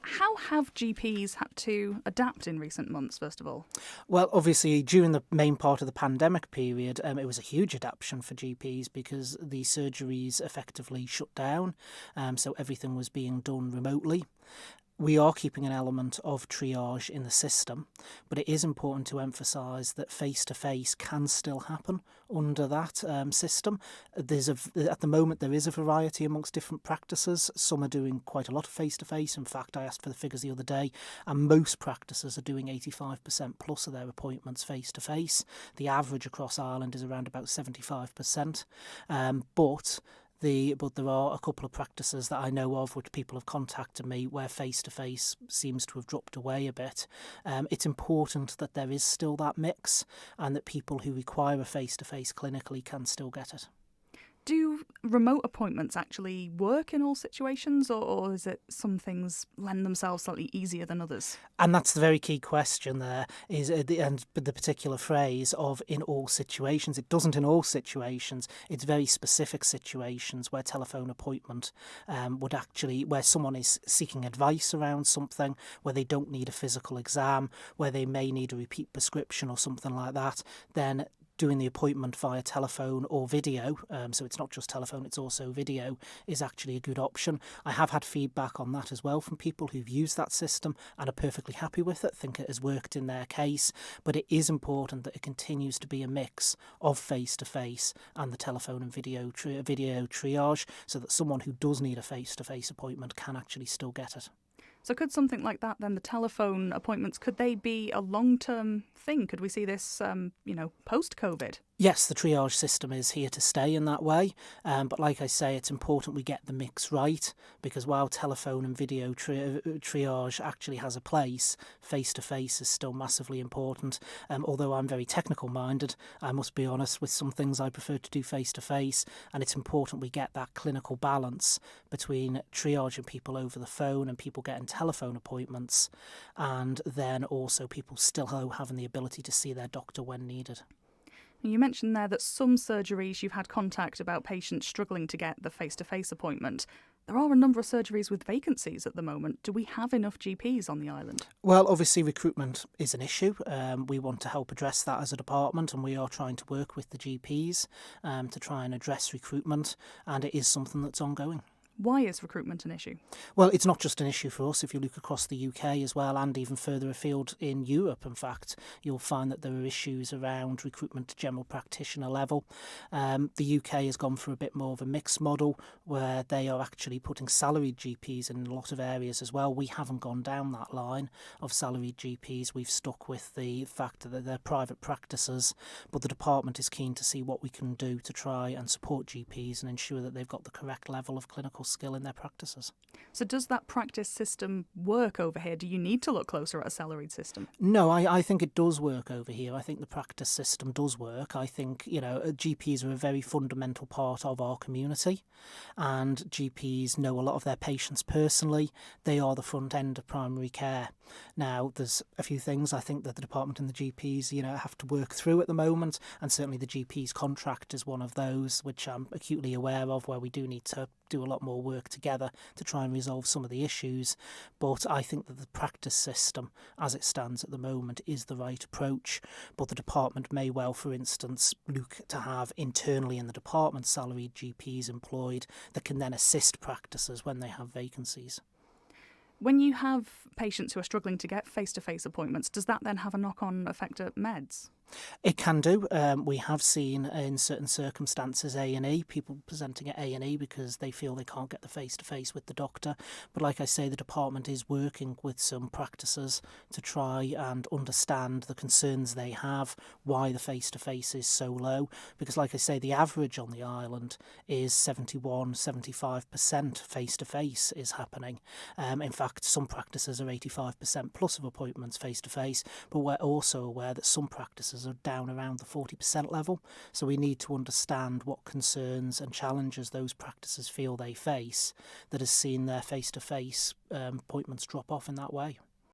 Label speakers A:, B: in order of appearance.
A: How have GPs had to adapt in recent months, first of all?
B: Well, obviously, during the main part of the pandemic period, it was a huge adaptation for GPs because the surgeries effectively shut down, so everything was being done remotely. We are keeping an element of triage in the system, but it is important to emphasise that face-to-face can still happen under that system. At the moment, there is a variety amongst different practices. Some are doing quite a lot of face-to-face. In fact, I asked for the figures the other day, and most practices are doing 85% plus of their appointments face-to-face. The average across Ireland is around about 75%, but there are a couple of practices that I know of which people have contacted me where face-to-face seems to have dropped away a bit. It's important that there is still that mix and that people who require a face-to-face clinically can still get it.
A: Do remote appointments actually work in all situations, or is it some things lend themselves slightly easier than others?
B: And that's the very key question there, is the particular phrase of in all situations. It doesn't in all situations. It's very specific situations where telephone appointment where someone is seeking advice around something, where they don't need a physical exam, where they may need a repeat prescription or something like that, then doing the appointment via telephone or video, so it's not just telephone, it's also video, is actually a good option. I have had feedback on that as well from people who've used that system and are perfectly happy with it, think it has worked in their case, but it is important that it continues to be a mix of face-to-face and the telephone and video triage, so that someone who does need a face-to-face appointment can actually still get it.
A: So could something like that, then, the telephone appointments, could they be a long-term thing? Could we see this, post-COVID?
B: Yes, the triage system is here to stay in that way, but like I say, it's important we get the mix right, because while telephone and video triage actually has a place, face-to-face is still massively important. Although I'm very technical-minded, I must be honest, with some things I prefer to do face-to-face, and it's important we get that clinical balance between triaging people over the phone and people getting telephone appointments, and then also people still having the ability to see their doctor when needed.
A: You mentioned there that some surgeries you've had contact about patients struggling to get the face-to-face appointment. There are a number of surgeries with vacancies at the moment. Do we have enough GPs on the island?
B: Well, obviously recruitment is an issue. We want to help address that as a department, and we are trying to work with the GPs to try and address recruitment, and it is something that's ongoing.
A: Why is recruitment an issue?
B: Well, it's not just an issue for us. If you look across the UK as well, and even further afield in Europe, in fact, you'll find that there are issues around recruitment to general practitioner level. The UK has gone for a bit more of a mixed model where they are actually putting salaried GPs in a lot of areas as well. We haven't gone down that line of salaried GPs. We've stuck with the fact that they're private practices, but the department is keen to see what we can do to try and support GPs and ensure that they've got the correct level of clinical skill in their practices.
A: So does that practice system work over here? Do you need to look closer at a salaried system?
B: No, I think it does work over here. I think the practice system does work. I think, GPs are a very fundamental part of our community, and GPs know a lot of their patients personally. They are the front end of primary care. Now, there's a few things I think that the department and the GPs, have to work through at the moment, and certainly the GP's contract is one of those which I'm acutely aware of, where we do need to do a lot more work together to try and resolve some of the issues. But I think that the practice system, as it stands at the moment, is the right approach. But the department may well, for instance, look to have internally in the department salaried GPs employed that can then assist practices when they have vacancies.
A: When you have patients who are struggling to get face-to-face appointments, does that then have a knock-on effect at meds?
B: It can do. We have seen in certain circumstances A&E, people presenting at A&E because they feel they can't get the face-to-face with the doctor. But like I say, the department is working with some practices to try and understand the concerns they have, why the face-to-face is so low. Because like I say, the average on the island is 71-75% face-to-face is happening. In fact, some practices are 85% plus of appointments face-to-face, but we're also aware that some practices are down around the 40% level, so we need to understand what concerns and challenges those practices feel they face that has seen their face-to-face appointments drop off in that way.